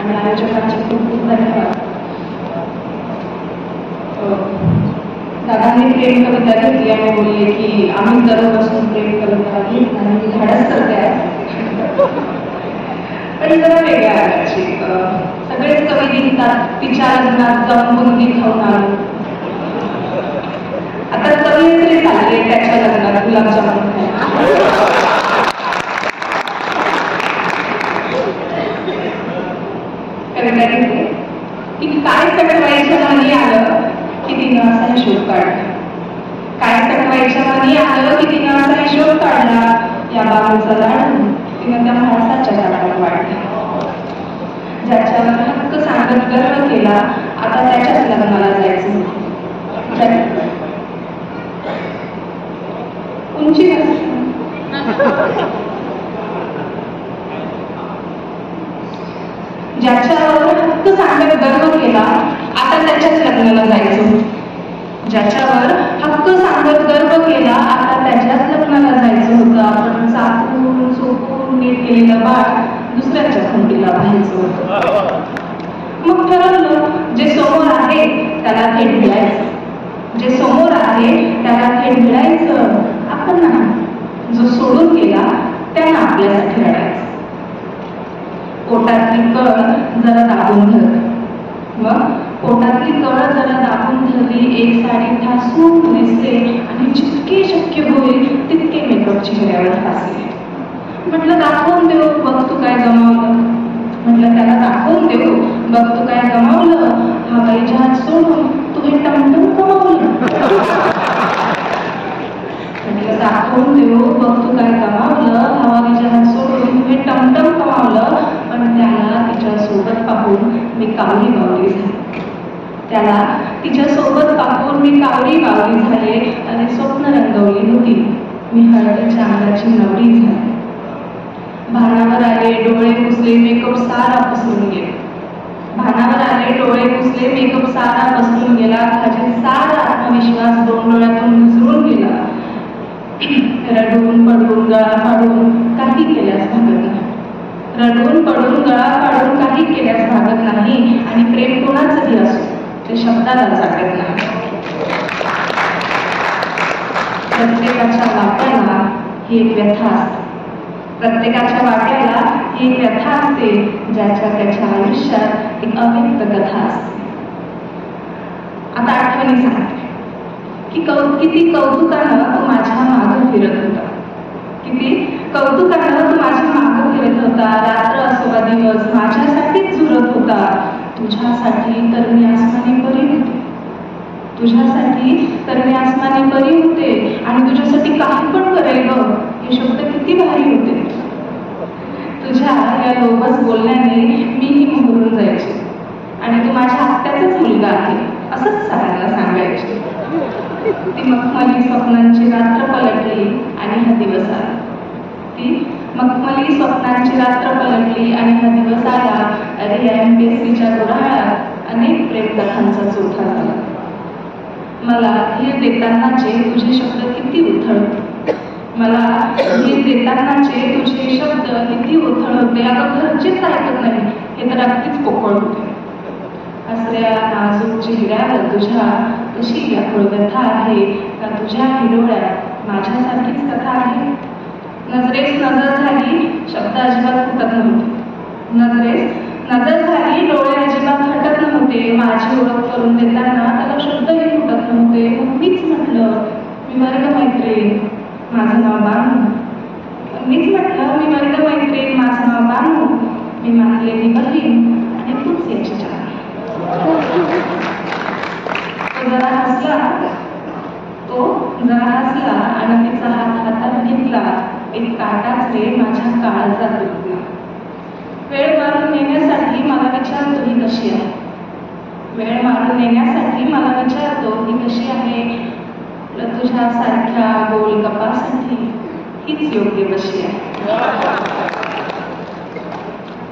आणि आयोजकांचे खूप खूप धन्यवाद. दादांनी प्रेम कविता घेतली आणि बोलले की आम्ही दररोज प्रेम कविता घेत नाही, मी धाडस करते आहे. पण जरा वेगळ्या प्रकारची सगळेच कवी लिहितात तिच्या लग्नात जाऊन बुंदी खाऊन आलो. आता कवी तरी चालले त्याच्या लग्नात गुलाबजामुन कविता घेतली की काय सटवायच्या मनी आलं की तिनं असा हिशोब काढला. काय सटवायच्या मनी आलं की तिनं असा हिशोब काढला. या बाबूचा लाडू तिनं त्या माणसाच्या ताटात वाढला. ज्याच्यावर हक्क सांगत गर्व केला आता त्याच्याच लग्नाला जायचं. उंची ज्याच्यावर हक्क सांगत गर्व केला आता त्याच्याच लग्नाला जायचं. ज्याच्यावर हक्क सांगत गर्व केला आता त्याच्याच लग्नाला जायचं होतं. आपण चाकून चोपून नीट केलेलं बाळ दुसऱ्याच्या खंडीला पाहायचं होतं. मग ठरवलं जे समोर आहे त्याला थेट मिळायचं. जे समोर आहे त्याला थेट मिळायचं. आपण नाही, जो सोडून गेला त्याला आपल्यासाठी रडायचं. पोटातली कळ जरा दाबून धरली. मग पोटातली कळ जरा दाबून धरली. एक साडी ठासून नेसले आणि जितके शक्य होईल तितके मेकअप चेहऱ्यावर फासले. म्हटलं दाखवून देऊ बघ तू काय गमावलं. म्हटलं त्याला दाखवून देऊ बघ तू काय गमावलं. हवाई जहाज सोडून तू हे टमटम कमावलं. म्हटलं दाखवून देऊ बघ तू काय गमावलं. हवाई जहाज सोडून तू हे टमटम कमावलं. पण त्याला तिच्यासोबत पाहून मी कावरी बावरी झाले. त्याला तिच्यासोबत पाहून मी कावरी बावरी झाले आणि स्वप्न रंगवली होती मी हळदीच्या अंगाची नवरी झाले. भानावर आले डोळे पुसले मेकअप सारा पसरून गेला. भानावर आले डोळे पुसले मेकअप सारा पसरून गेला. खाली सारा आत्मविश्वास दोन डोळ्यातून घसरून गेला. रडून पडून गळा फाडून काही केल्यास भागत नाही. रडून पडून गळा फाडून काही केल्यास भागत नाही. आणि प्रेम कोणाचंही असो ते शब्दाला जागत नाही. प्रत्येकाच्या वाट्याला ही एक व्यथा असते. प्रत्येकाच्या वाट्याला ही एक व्यथा असते ज्याच्या त्याच्या आयुष्यात एक अव्यक्त कथा असते. आता आठवणी सांगते की किती कौतुकानं तू माझ्या मागं फिरत होता. किती कौतुकानं तू माझ्या मागं फिरत होता. रात्र असो वा दिवस माझ्यासाठीच झुरत होता. तुझ्यासाठी तर मी आसमानी परी होते. तुझ्यासाठी तर मी आसमानी परी होते. आणि तुझ्यासाठी काही पण करेल ग हे शब्द किती भारी होते. तुझ्या या लोभस बोलण्याने मीही मोहरून जायचे. आणि तू माझ्या आत्याचाच मुलगा आहे असंच सगळ्यांना सांगायचे. ती मखमली स्वप्नांची रात्र पलटली आणि हा दिवस आला. ती मखमली स्वप्नांची रात्र पलटली आणि हा दिवस आला. अरे MPSCच्या गुऱ्हाळात अनेक प्रेमकथांचा चोथा झाला. मला धीर देतानाचे तुझे शब्द किती उथळ. मला धीर देतानाचे तुझे शब्द किती उथळ होते. अगं घरचेच ऐकत नाही हे तर अगदीच पोकळ होते. हसऱ्या नाजूक चेहऱ्यावर तुझ्या कशी व्याकुळ व्यथा आहे का तुझ्या डोळ्यात माझ्यासारखीच कथा आहे. नजरेस नजर झाली शब्द अजिबात फुटत नव्हते. नजरेस नजर झाली डोळे अजिबात हटत नव्हते. माझी ओळख करून देताना त्याला शब्दही फुटत नव्हते. मग मीच म्हटलं मी वर्ग मैत्रीण माझं नाव बानू. मीच म्हटलं मी वर्ग मैत्रीण माझं नाव बानू. मी मानलेली बहीण आणि तूच याची जाण. तो जरा हसला आणि तिचा हात हातात घेतला. एक काटाच रे माझ्या काळजात रुतला. वेळ मारून नेण्यासाठी मला विचारतो ही कशी आहे. वेळ मारून नेण्यासाठी मला विचारतो ही कशी आहे. तुझ्या सारख्या गोल कपासाठी हीच योग्य कशी आहे.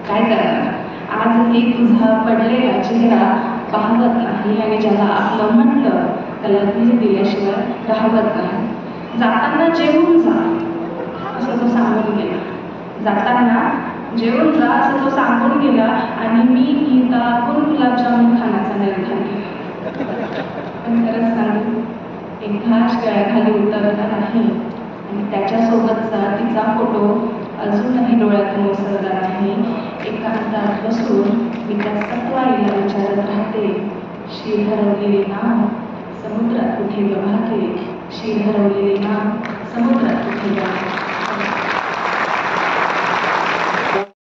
काय करणार आजही तुझा पडलेला चेहरा पाहवत नाही. आणि ज्याला आपलं म्हटलं त्याला धीर दिल्याशिवाय राहवत नाही. जाताना जेवून जा असं तो सांगून गेला. जाताना जेवून जा असं तो सांगून गेला. आणि मी पायाखाली उतरला नाही आणि त्याच्यासोबतचा तिचा फोटो अजूनही डोळ्यातून ओसरला नाही. एकांतात बसून मी त्या सत्वाईला विचारत राहते, शीर हरवलेली नाव समुद्रात कुठे गवाहते, शीर हरवलेली नाव समुद्रात कुठे गवाहते.